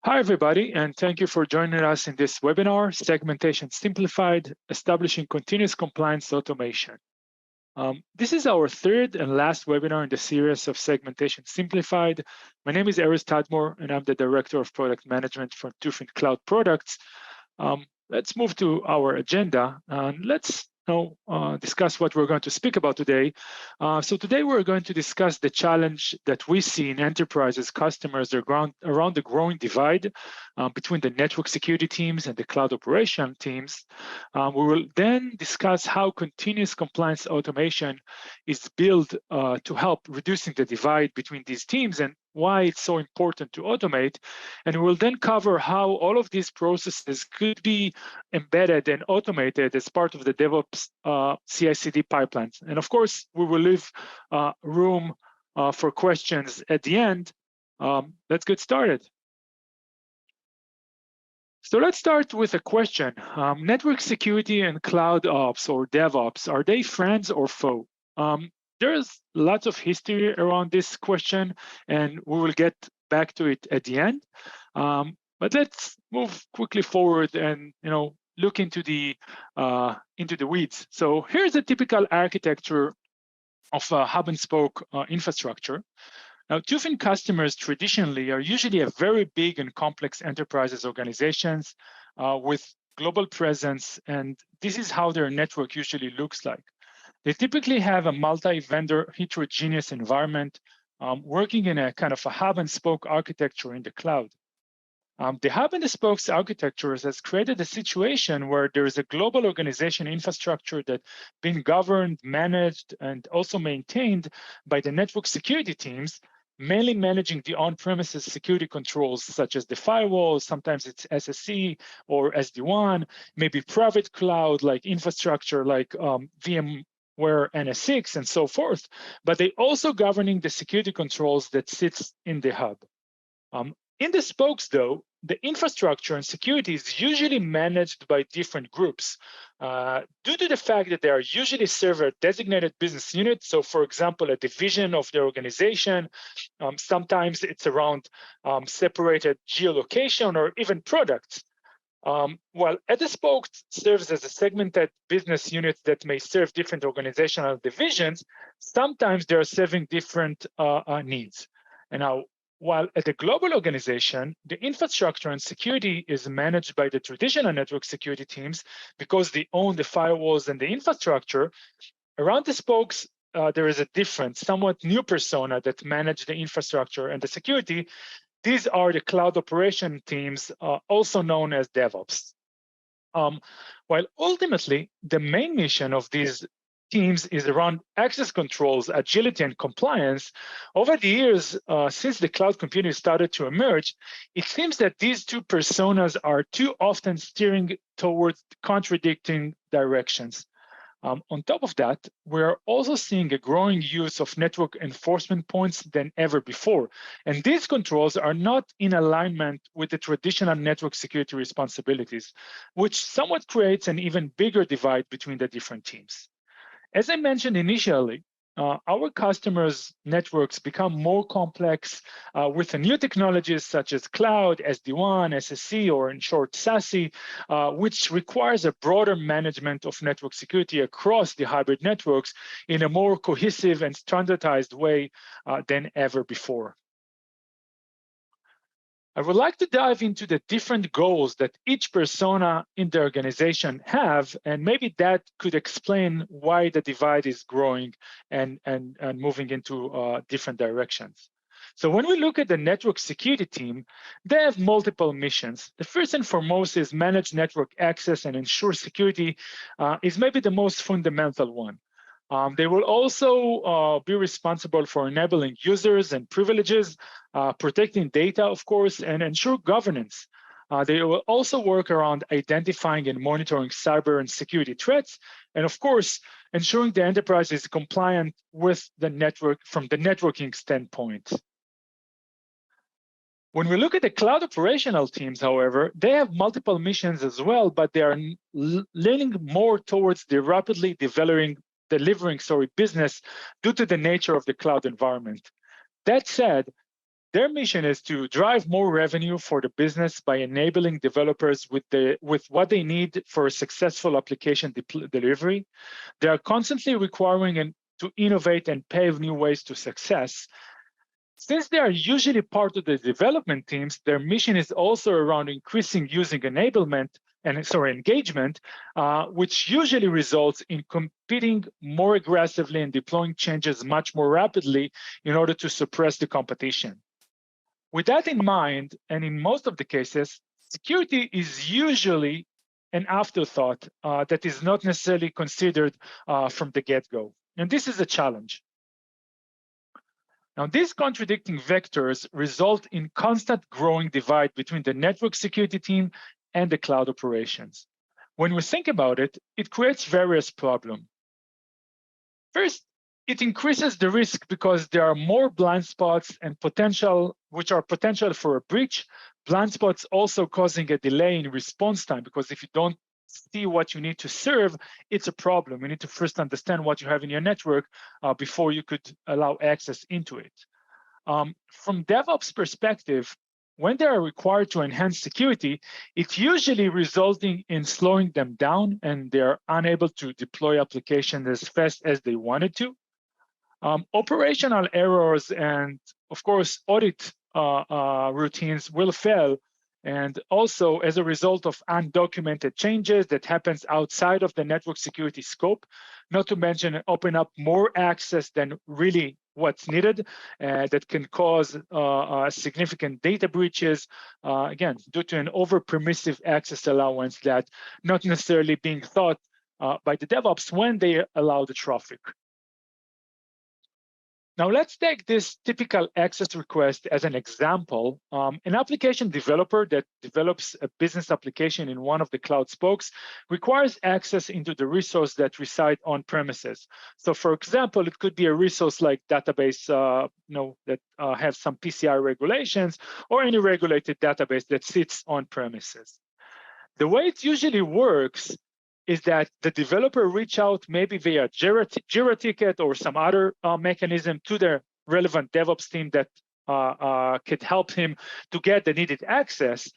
Hi, everybody, and thank you for joining us in this webinar, Segmentation Simplified, Establishing Continuous Compliance Automation. This is our third and last webinar in the series of Segmentation Simplified. My name is Erez Tadmor, and I'm the Director of Product Management for Tufin Cloud Products. Let's move to our agenda, and let's discuss what we're going to speak about today. So today we're going to discuss the challenge that we see in enterprises, customers around the growing divide between the network security teams and the cloud operation teams. We will then discuss how continuous compliance automation is built to help reducing the divide between these teams and why it's so important to automate. And we'll then cover how all of these processes could be embedded and automated as part of the DevOps CI/CD pipelines. And of course, we will leave room for questions at the end. Let's get started. So let's start with a question. Network security and cloud ops or DevOps, are they friends or foe? There's lots of history around this question, and we will get back to it at the end. But let's move quickly forward and look into the weeds. So here's a typical architecture of a hub and spoke infrastructure. Now, Tufin customers traditionally are usually a very big and complex enterprises organizations with global presence, and this is how their network usually looks like. They typically have a multi-vendor heterogeneous environment working in a kind of a hub and spoke architecture in the cloud. The hub and the spokes architecture has created a situation where there is a global organization infrastructure that's been governed, managed, and also maintained by the network security teams, mainly managing the on-premises security controls, such as the firewalls, sometimes it's SSE or SD-WAN, maybe private cloud like infrastructure like VMware NS6 and so forth, but they also governing the security controls that sits in the hub. In the spokes, though, the infrastructure and security is usually managed by different groups due to the fact that they are usually serve a designated business unit. So, for example, a division of the organization, sometimes it's around separated geolocation or even products. While at the spoke serves as a segmented business unit that may serve different organizational divisions, sometimes they are serving different needs. And now, while at a global organization, the infrastructure and security is managed by the traditional network security teams because they own the firewalls and the infrastructure. Around the spokes, there is a different, somewhat new persona that manage the infrastructure and the security. These are the cloud operation teams, also known as DevOps. While ultimately, the main mission of these teams is around access controls, agility, and compliance. Over the years, since the cloud computing started to emerge, it seems that these two personas are too often steering towards contradicting directions. On top of that, we're also seeing a growing use of network enforcement points than ever before. And these controls are not in alignment with the traditional network security responsibilities, which somewhat creates an even bigger divide between the different teams. As I mentioned initially, our customers' networks become more complex with the new technologies such as cloud, SD-WAN, SSE, or in short, SASE, which requires a broader management of network security across the hybrid networks in a more cohesive and standardized way than ever before. I would like to dive into the different goals that each persona in the organization have, and maybe that could explain why the divide is growing and moving into different directions. So when we look at the network security team, they have multiple missions. The first and foremost is manage network access and ensure security is maybe the most fundamental one. They will also be responsible for enabling users and privileges, protecting data, of course, and ensure governance. They will also work around identifying and monitoring cyber and security threats, and of course, ensuring the enterprise is compliant with the network from the networking standpoint. When we look at the cloud operational teams, however, they have multiple missions as well, but they are leaning more towards the rapidly delivering business due to the nature of the cloud environment. That said, Their mission is to drive more revenue for the business by enabling developers with what they need for a successful application delivery. They are constantly requiring to innovate and pave new ways to success. Since they are usually part of the development teams, their mission is also around increasing using enablement and engagement, which usually results in competing more aggressively and deploying changes much more rapidly in order to suppress the competition. With that in mind, and in most of the cases, security is usually an afterthought that is not necessarily considered from the get-go. And this is a challenge. Now, these contradicting vectors result in constant growing divide between the network security team and the cloud operations. When we think about it, it creates various problems. First, it increases the risk because there are more blind spots and potential for a breach. Blind spots also causing a delay in response time, because if you don't see what you need to serve, it's a problem. You need to first understand what you have in your network before you could allow access into it. From DevOps perspective, when they are required to enhance security, it's usually resulting in slowing them down and they're unable to deploy applications as fast as they wanted to. Operational errors and, of course, audit routines will fail. And also, as a result of undocumented changes that happens outside of the network security scope, not to mention open up more access than really what's needed, that can cause significant data breaches, again, due to an over-permissive access allowance that not necessarily being thought by the DevOps when they allow the traffic. Now, let's take this typical access request as an example. An application developer that develops a business application in one of the cloud spokes requires access into the resource that reside on premises. So, for example, it could be a resource like database that have some PCI regulations, or any regulated database that sits on premises. The way it usually works is that the developer reach out maybe via Jira ticket or some other mechanism to the relevant DevOps team that could help him to get the needed access.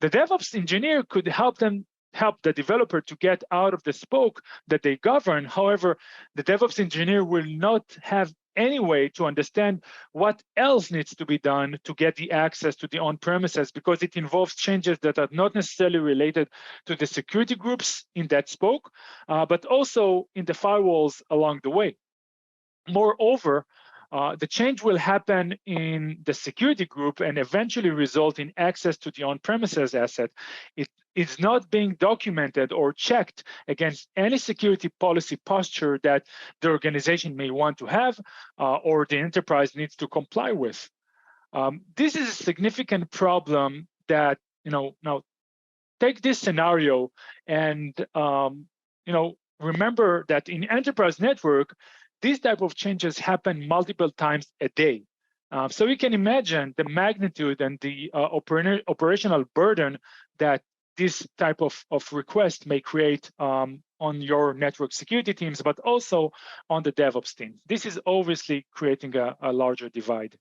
The DevOps engineer could help the developer to get out of the spoke that they govern. However, the DevOps engineer will not have any way to understand what else needs to be done to get the access to the on-premises, because it involves changes that are not necessarily related to the security groups in that spoke, but also in the firewalls along the way. Moreover, the change will happen in the security group and eventually result in access to the on-premises asset. It is not being documented or checked against any security policy posture that the organization may want to have or the enterprise needs to comply with. This is a significant problem that, now take this scenario and, remember that in enterprise network, these type of changes happen multiple times a day. So you can imagine the magnitude and the operational burden that this type of request may create on your network security teams, but also on the DevOps team. This is obviously creating a larger divide.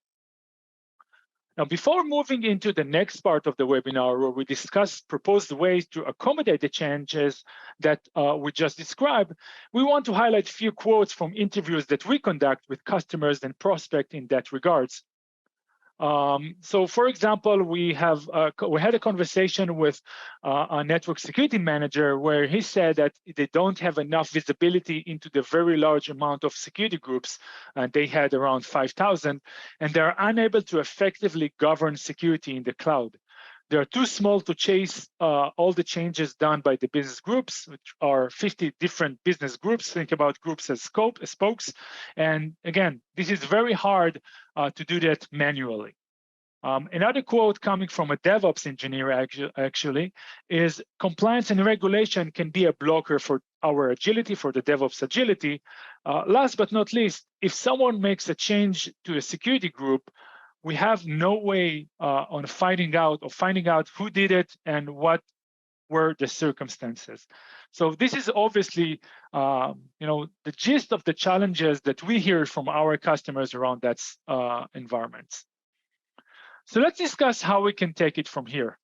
Now, before moving into the next part of the webinar, where we discuss proposed ways to accommodate the changes that we just described, we want to highlight a few quotes from interviews that we conduct with customers and prospects in that regards. So, for example, we had a conversation with a network security manager where he said that they don't have enough visibility into the very large amount of security groups. They had around 5,000, and they're unable to effectively govern security in the cloud. They are too small to chase all the changes done by the business groups, which are 50 different business groups. Think about groups as spokes. And again, this is very hard to do that manually. Another quote coming from a DevOps engineer actually is, compliance and regulation can be a blocker for our agility, for the DevOps agility. Last but not least, if someone makes a change to a security group, we have no way on finding out who did it and what were the circumstances. So this is obviously, the gist of the challenges that we hear from our customers around that environments. So let's discuss how we can take it from here.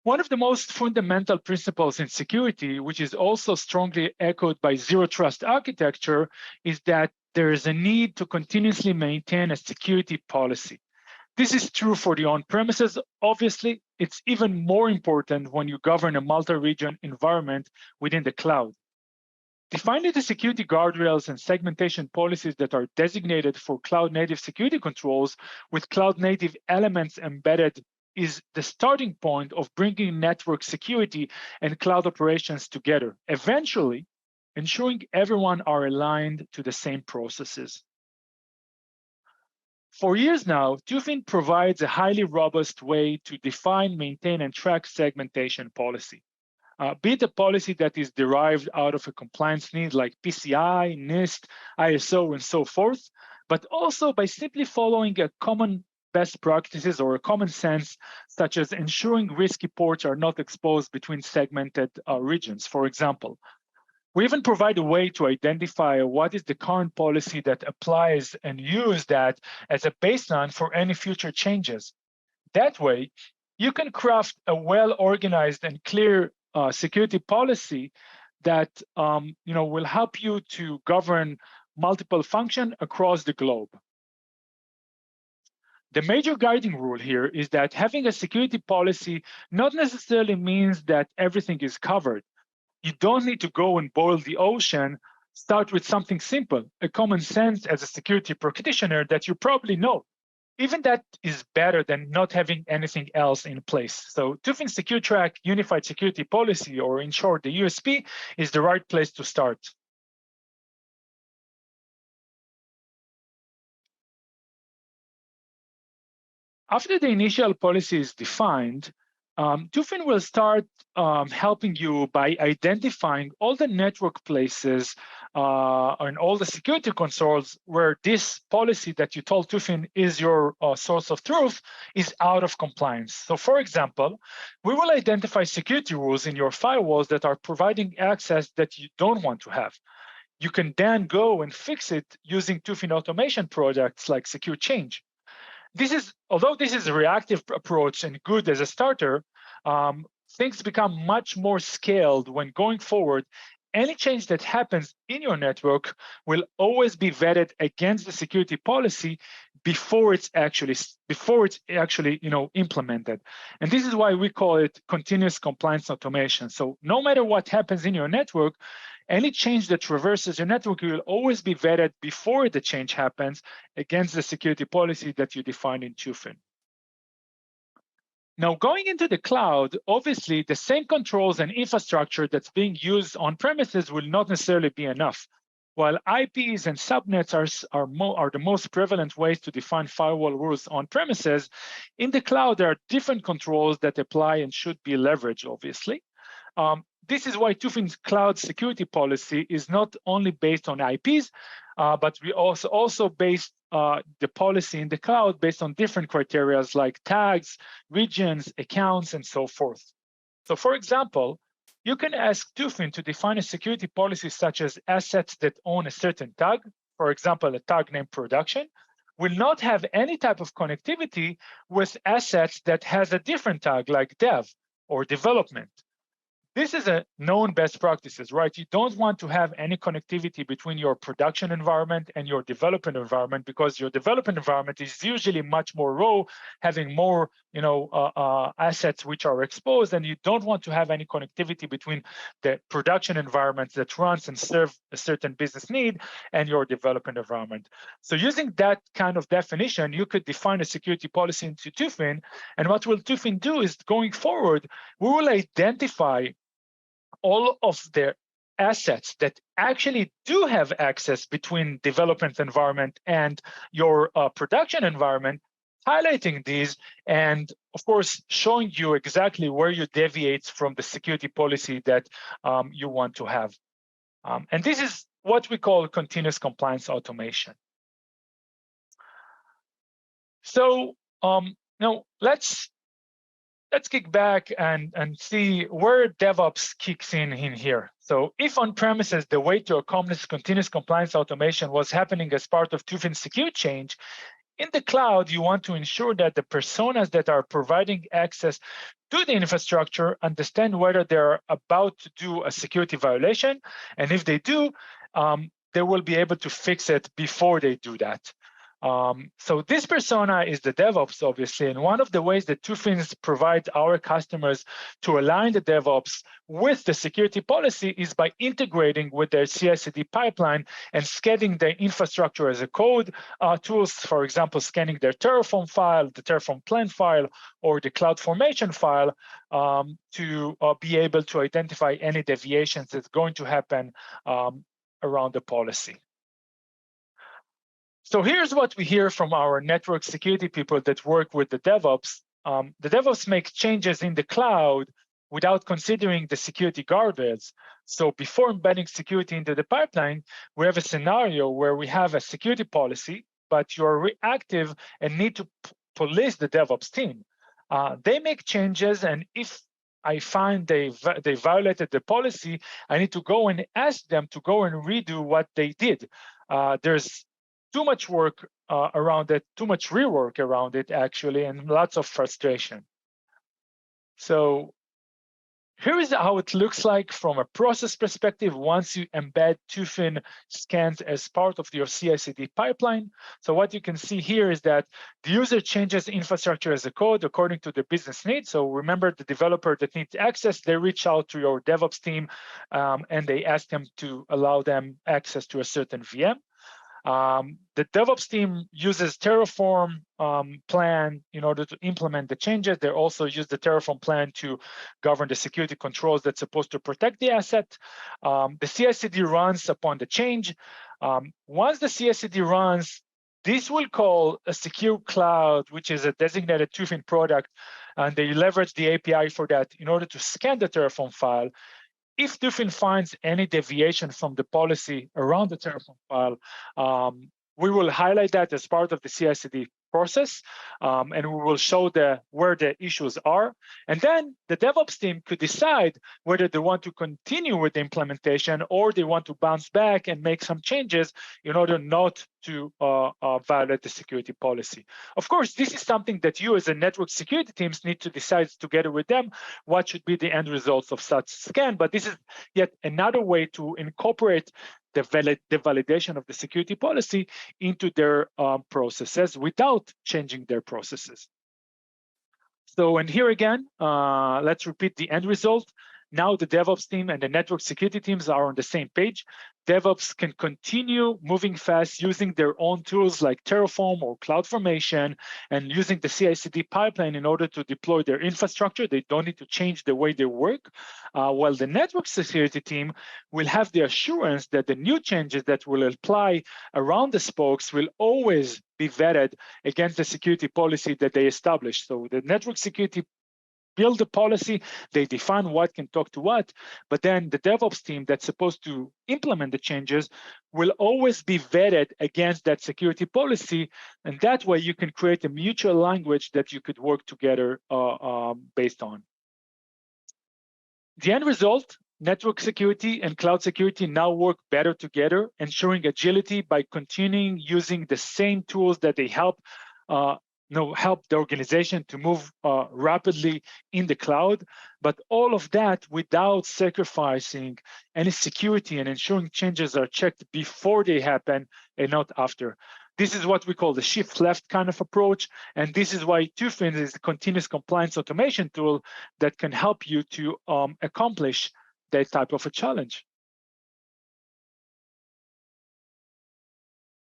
One of the most fundamental principles in security, which is also strongly echoed by zero trust architecture, is that there is a need to continuously maintain a security policy. This is true for the on-premises. Obviously, it's even more important when you govern a multi-region environment within the cloud. Defining the security guardrails and segmentation policies that are designated for cloud-native security controls with cloud-native elements embedded is the starting point of bringing network security and cloud operations together, eventually ensuring everyone are aligned to the same processes. For years now, Tufin provides a highly robust way to define, maintain, and track segmentation policy. Be it a policy that is derived out of a compliance need like PCI, NIST, ISO, and so forth, but also by simply following a common best practices or a common sense, such as ensuring risky ports are not exposed between segmented regions, for example. We even provide a way to identify what is the current policy that applies and use that as a baseline for any future changes. That way, you can craft a well-organized and clear security policy that will help you to govern multiple functions across the globe. The major guiding rule here is that having a security policy not necessarily means that everything is covered. You don't need to go and boil the ocean. Start with something simple, a common sense as a security practitioner that you probably know. Even that is better than not having anything else in place. So Tufin Secure Track Unified Security Policy, or in short, the USP, is the right place to start. After the initial policy is defined, Tufin will start helping you by identifying all the network places and all the security consoles where this policy that you told Tufin is your source of truth is out of compliance. So for example, we will identify security rules in your firewalls that are providing access that you don't want to have. You can then go and fix it using Tufin automation products like Secure Change. Although this is a reactive approach and good as a starter, things become much more scaled when going forward. Any change that happens in your network will always be vetted against the security policy before it's actually implemented. And this is why we call it continuous compliance automation. So no matter what happens in your network, any change that traverses your network will always be vetted before the change happens against the security policy that you define in Tufin. Now, going into the cloud, obviously, the same controls and infrastructure that's being used on premises will not necessarily be enough. While IPs and subnets are the most prevalent ways to define firewall rules on premises, in the cloud, there are different controls that apply and should be leveraged, obviously. This is why Tufin's cloud security policy is not only based on IPs, but we also based the policy in the cloud based on different criteria like tags, regions, accounts, and so forth. So for example, you can ask Tufin to define a security policy such as assets that own a certain tag, for example, a tag named production, will not have any type of connectivity with assets that has a different tag like dev or development. This is a known best practices, right? You don't want to have any connectivity between your production environment and your development environment because your development environment is usually much more raw, having more assets which are exposed, and you don't want to have any connectivity between the production environment that runs and serve a certain business need and your development environment. So using that kind of definition, you could define a security policy into Tufin, and what will Tufin do is going forward, we will identify all of the assets that actually do have access between development environment and your production environment, highlighting these, and of course, showing you exactly where you deviate from the security policy that you want to have. And this is what we call continuous compliance automation. So now let's kick back and see where DevOps kicks in here. So if on premises, the way to accomplish continuous compliance automation was happening as part of Tufin's Secure Change, In the cloud, you want to ensure that the personas that are providing access to the infrastructure understand whether they're about to do a security violation, and if they do, they will be able to fix it before they do that. So this persona is the DevOps, obviously, and one of the ways that Tufin provides our customers to align the DevOps with the security policy is by integrating with their CI/CD pipeline and scanning their infrastructure as a code tools, for example, scanning their Terraform file, the Terraform plan file, or the CloudFormation file to be able to identify any deviations that's going to happen around the policy. So here's what we hear from our network security people that work with the DevOps. The DevOps make changes in the cloud without considering the security guardrails. So before embedding security into the pipeline, we have a scenario where we have a security policy, but you're reactive and need to police the DevOps team. They make changes, and if I find they violated the policy, I need to go and ask them to go and redo what they did. There's too much work around it, too much rework around it, actually, and lots of frustration. So here is how it looks like from a process perspective once you embed Tufin scans as part of your CI/CD pipeline. So what you can see here is that the user changes infrastructure as a code according to the business needs. So remember, the developer that needs access, they reach out to your DevOps team and they ask them to allow them access to a certain VM. The DevOps team uses Terraform plan in order to implement the changes. They also use the Terraform plan to govern the security controls that's supposed to protect the asset. The CI/CD runs upon the change. Once the CI/CD runs, this will call a secure cloud, which is a designated Tufin product, and they leverage the API for that in order to scan the Terraform file. If Tufin finds any deviation from the policy around the Terraform file, we will highlight that as part of the CI/CD process, and we will show where the issues are. And then the DevOps team could decide whether they want to continue with the implementation or they want to bounce back and make some changes in order not to violate the security policy. Of course, this is something that you as a network security teams need to decide together with them what should be the end results of such scan. But this is yet another way to incorporate the validation of the security policy into their processes without changing their processes. So, and here again, let's repeat the end result. Now the DevOps team and the network security teams are on the same page. DevOps can continue moving fast using their own tools like Terraform or CloudFormation and using the CI/CD pipeline in order to deploy their infrastructure. They don't need to change the way they work, while the network security team will have the assurance that the new changes that will apply around the spokes will always be vetted against the security policy that they established. So the network security build the policy, they define what can talk to what, but then the DevOps team that's supposed to implement the changes will always be vetted against that security policy, and that way you can create a mutual language that you could work together based on. The end result, network security and cloud security now work better together, ensuring agility by continuing using the same tools that they help the organization to move rapidly in the cloud, but all of that without sacrificing any security and ensuring changes are checked before they happen and not after. This is what we call the shift left kind of approach, and this is why Tufin is a continuous compliance automation tool that can help you to accomplish that type of a challenge.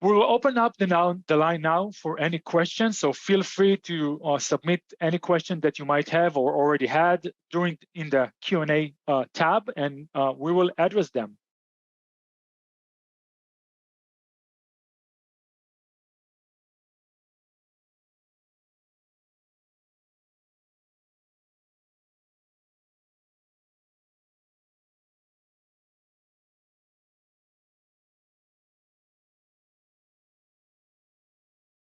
We will open up the line now for any questions, so feel free to submit any question that you might have or already had in the Q&A tab, and we will address them.